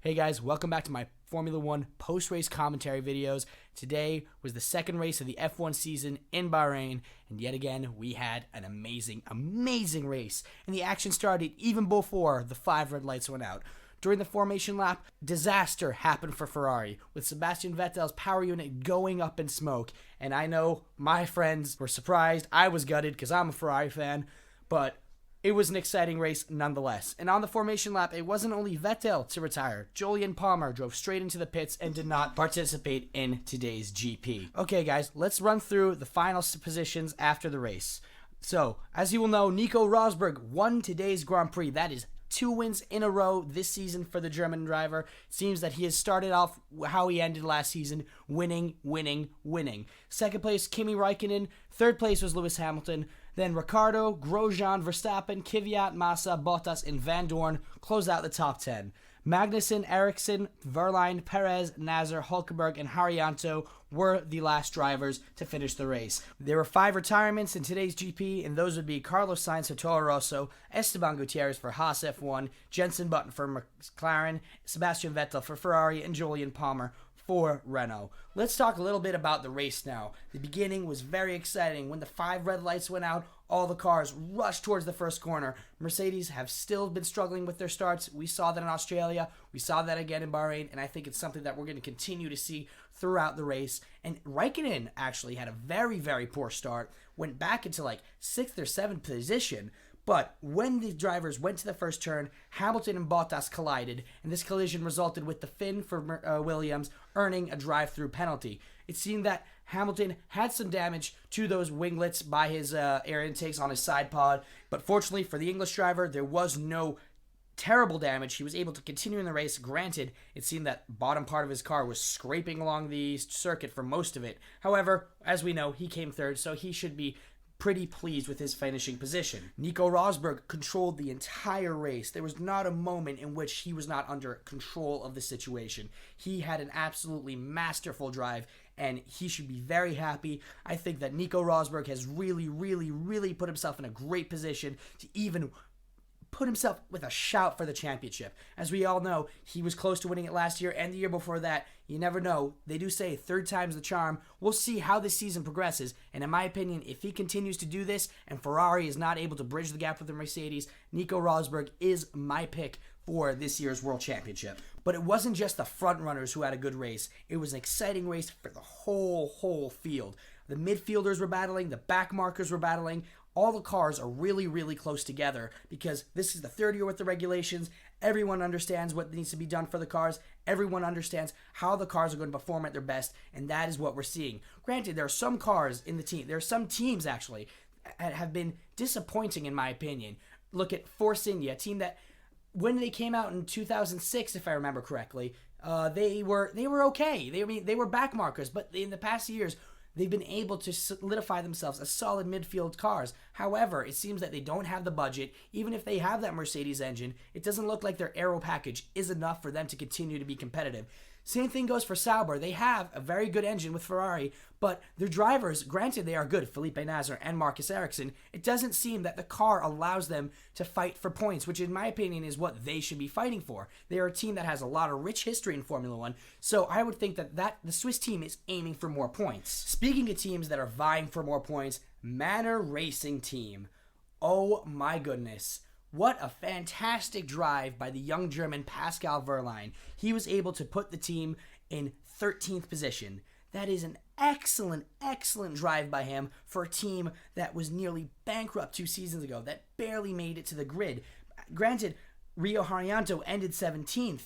Hey guys, welcome back to my Formula One post-race commentary videos. Today was the second race of the F1 season in Bahrain, and yet again we had an amazing race. And the action started even before the 5 red lights went out. During the formation lap, disaster happened for Ferrari, with Sebastian Vettel's power unit going up in smoke. And I know my friends were surprised. I was gutted because I'm a Ferrari fan, but it was an exciting race nonetheless. And on the formation lap, it wasn't only Vettel to retire. Jolyon Palmer drove straight into the pits and did not participate in today's GP. Okay, guys, let's run through the final positions after the race. So, as you will know, Nico Rosberg won today's Grand Prix. That is 2 wins in a row this season for the German driver. It seems that he has started off how he ended last season, winning. Second place, Kimi Räikkönen. Third place was Lewis Hamilton. Then Ricciardo, Grosjean, Verstappen, Kvyat, Massa, Bottas, and Van Dorn close out the top 10. Magnussen, Ericsson, Verline, Perez, Nasser, Hulkenberg, and Haryanto were the last drivers to finish the race. There were 5 retirements in today's GP, and those would be Carlos Sainz for Toro Rosso, Esteban Gutierrez for Haas F1, Jenson Button for McLaren, Sebastian Vettel for Ferrari, and Jolyon Palmer for Renault. Let's talk a little bit about the race now. The beginning was very exciting. When the 5 red lights went out, all the cars rushed towards the first corner. Mercedes have still been struggling with their starts. We saw that in Australia. We saw that again in Bahrain, and I think it's something that we're going to continue to see throughout the race. And Raikkonen actually had a very poor start, went back into like 6th or 7th position. But when the drivers went to the first turn, Hamilton and Bottas collided, and this collision resulted with the Finn for Williams earning a drive-through penalty. It seemed that Hamilton had some damage to those winglets by his air intakes on his side pod, but fortunately for the English driver, there was no terrible damage. He was able to continue in the race. Granted, it seemed that bottom part of his car was scraping along the circuit for most of it. However, as we know, he came third, so he should be pretty pleased with his finishing position. Nico Rosberg controlled the entire race. There was not a moment in which he was not under control of the situation. He had an absolutely masterful drive, and he should be very happy. I think that Nico Rosberg has really put himself in a great position to even put himself with a shout for the championship. As we all know, he was close to winning it last year and the year before that. You never know. They do say 3rd time's the charm. We'll see how this season progresses. And in my opinion, if he continues to do this and Ferrari is not able to bridge the gap with the Mercedes, Nico Rosberg is my pick for this year's World Championship. But it wasn't just the front runners who had a good race. It was an exciting race for the whole field. The midfielders were battling. The back markers were battling. All the cars are really close together because this is the 3rd year with the regulations. Everyone understands what needs to be done for the cars. Everyone understands how the cars are going to perform at their best, and that is what we're seeing. Granted, there are some cars in the team. There are some teams, actually, that have been disappointing, in my opinion. Look at Force India, a team that, when they came out in 2006, if I remember correctly, they were okay. They were back markers, but in the past years, they've been able to solidify themselves as solid midfield cars. However, it seems that they don't have the budget. Even if they have that Mercedes engine, it doesn't look like their aero package is enough for them to continue to be competitive. Same thing goes for Sauber. They have a very good engine with Ferrari, but their drivers, granted they are good, Felipe Nasr and Marcus Ericsson, it doesn't seem that the car allows them to fight for points, which in my opinion is what they should be fighting for. They are a team that has a lot of rich history in Formula One, so I would think that the Swiss team is aiming for more points. Speaking of teams that are vying for more points, Manor Racing Team. Oh my goodness. What a fantastic drive by the young German Pascal Wehrlein. He was able to put the team in 13th position. That is an excellent drive by him for a team that was nearly bankrupt 2 seasons ago, that barely made it to the grid. Granted, Rio Haryanto ended 17th.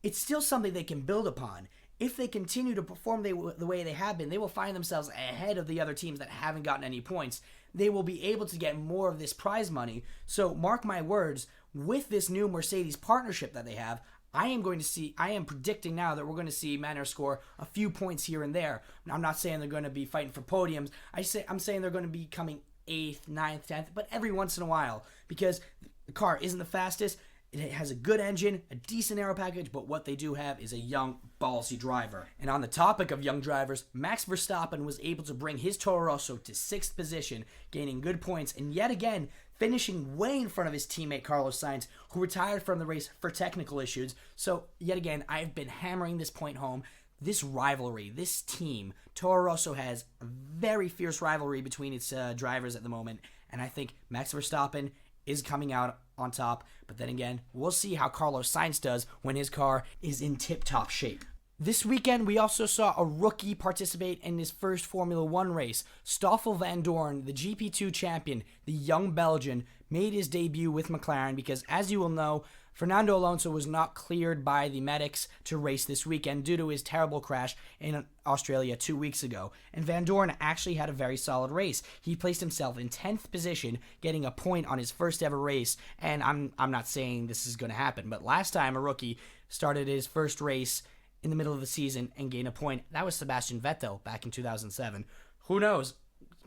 It's still something they can build upon. If they continue to perform the way they have been, they will find themselves ahead of the other teams that haven't gotten any points. They will be able to get more of this prize money. So mark my words, with this new Mercedes partnership that they have, I am predicting now that we're going to see Manor score a few points here and there. I'm not saying they're going to be fighting for podiums. I'm saying they're going to be coming 8th, 9th, 10th, but every once in a while, because the car isn't the fastest. It has a good engine, a decent aero package, but what they do have is a young, ballsy driver. And on the topic of young drivers, Max Verstappen was able to bring his Toro Rosso to 6th position, gaining good points, and yet again, finishing way in front of his teammate Carlos Sainz, who retired from the race for technical issues. So, yet again, I've been hammering this point home. This rivalry, this team, Toro Rosso has a very fierce rivalry between its drivers at the moment, and I think Max Verstappen is coming out on top. But then again, we'll see how Carlos Sainz does when his car is in tip-top shape. This weekend, we also saw a rookie participate in his first Formula One race. Stoffel Van Dorn, the GP2 champion, the young Belgian, made his debut with McLaren because, as you will know, Fernando Alonso was not cleared by the medics to race this weekend due to his terrible crash in Australia 2 weeks ago. And Van Dorn actually had a very solid race. He placed himself in 10th position, getting a point on his first ever race. And I'm not saying this is going to happen, but last time a rookie started his first race in the middle of the season and gained a point, that was Sebastian Vettel back in 2007. Who knows?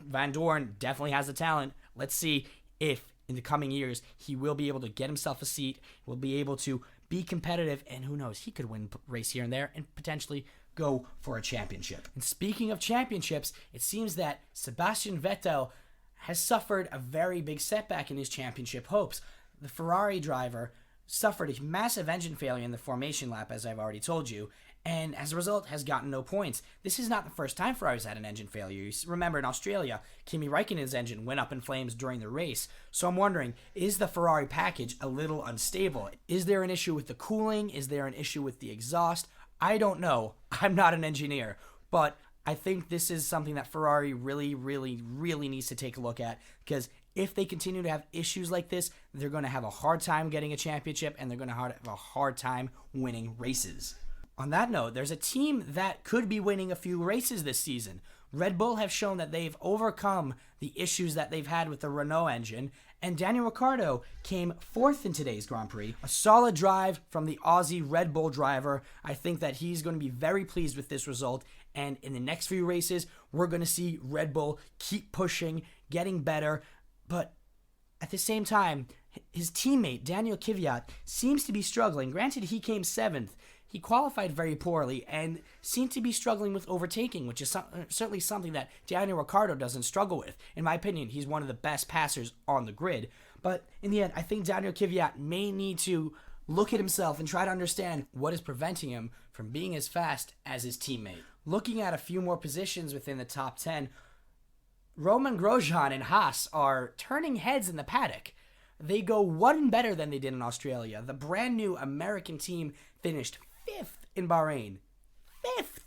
Van Dorn definitely has the talent. Let's see if in the coming years he will be able to get himself a seat, will be able to be competitive, and who knows, he could win a race here and there and potentially go for a championship. And speaking of championships, it seems that Sebastian Vettel has suffered a very big setback in his championship hopes. The Ferrari driver suffered a massive engine failure in the formation lap, as I've already told you, and as a result has gotten no points. This is not the first time Ferrari's had an engine failure. You remember in Australia, Kimi Raikkonen's engine went up in flames during the race. So I'm wondering, is the Ferrari package a little unstable? Is there an issue with the cooling? Is there an issue with the exhaust? I don't know. I'm not an engineer, but I think this is something that Ferrari really needs to take a look at, because if they continue to have issues like this, they're going to have a hard time getting a championship, and they're going to have a hard time winning races. On that note, there's a team that could be winning a few races this season. Red Bull have shown that they've overcome the issues that they've had with the Renault engine, and Daniel Ricciardo came 4th in today's Grand Prix. A solid drive from the Aussie Red Bull driver. I think that he's going to be very pleased with this result, and in the next few races, we're going to see Red Bull keep pushing, getting better, but at the same time, his teammate, Daniel Kvyat, seems to be struggling. Granted, he came 7th. He qualified very poorly and seemed to be struggling with overtaking, which is certainly something that Daniel Ricciardo doesn't struggle with. In my opinion, he's one of the best passers on the grid. But in the end, I think Daniel Kvyat may need to look at himself and try to understand what is preventing him from being as fast as his teammate. Looking at a few more positions within the top 10, Roman Grosjean and Haas are turning heads in the paddock. They go one better than they did in Australia. The brand new American team finished 5th in Bahrain. 5th!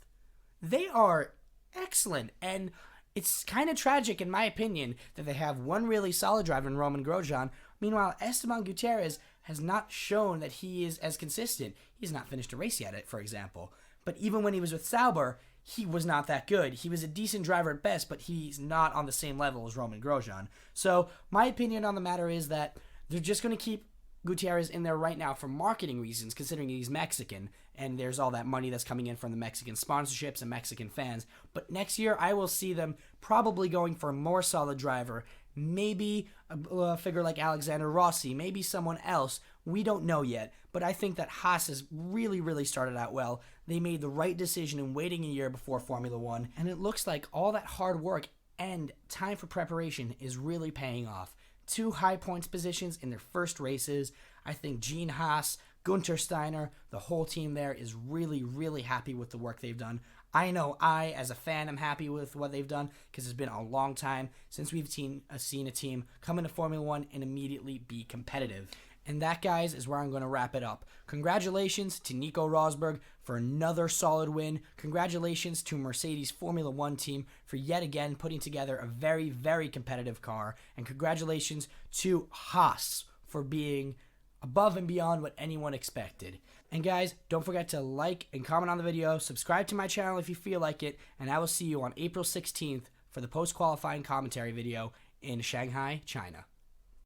They are excellent, and it's kind of tragic, in my opinion, that they have one really solid driver in Roman Grosjean. Meanwhile, Esteban Gutierrez has not shown that he is as consistent. He's not finished a race yet, for example. But even when he was with Sauber, he was not that good. He was a decent driver at best, but he's not on the same level as Roman Grosjean. So my opinion on the matter is that they're just going to keep Gutierrez in there right now for marketing reasons, considering he's Mexican, and there's all that money that's coming in from the Mexican sponsorships and Mexican fans. But next year, I will see them probably going for a more solid driver, maybe a figure like Alexander Rossi, maybe someone else. We don't know yet, but I think that Haas has really started out well. They made the right decision in waiting a year before Formula One, and it looks like all that hard work and time for preparation is really paying off. 2 high points positions in their first races. I think Gene Haas, Gunter Steiner, the whole team there is really happy with the work they've done. I know I, as a fan, am happy with what they've done because it's been a long time since we've seen a team come into Formula One and immediately be competitive. And that, guys, is where I'm going to wrap it up. Congratulations to Nico Rosberg for another solid win. Congratulations to Mercedes Formula One team for yet again putting together a very competitive car. And congratulations to Haas for being above and beyond what anyone expected. And guys, don't forget to like and comment on the video, subscribe to my channel if you feel like it, and I will see you on April 16th for the post-qualifying commentary video in Shanghai, China.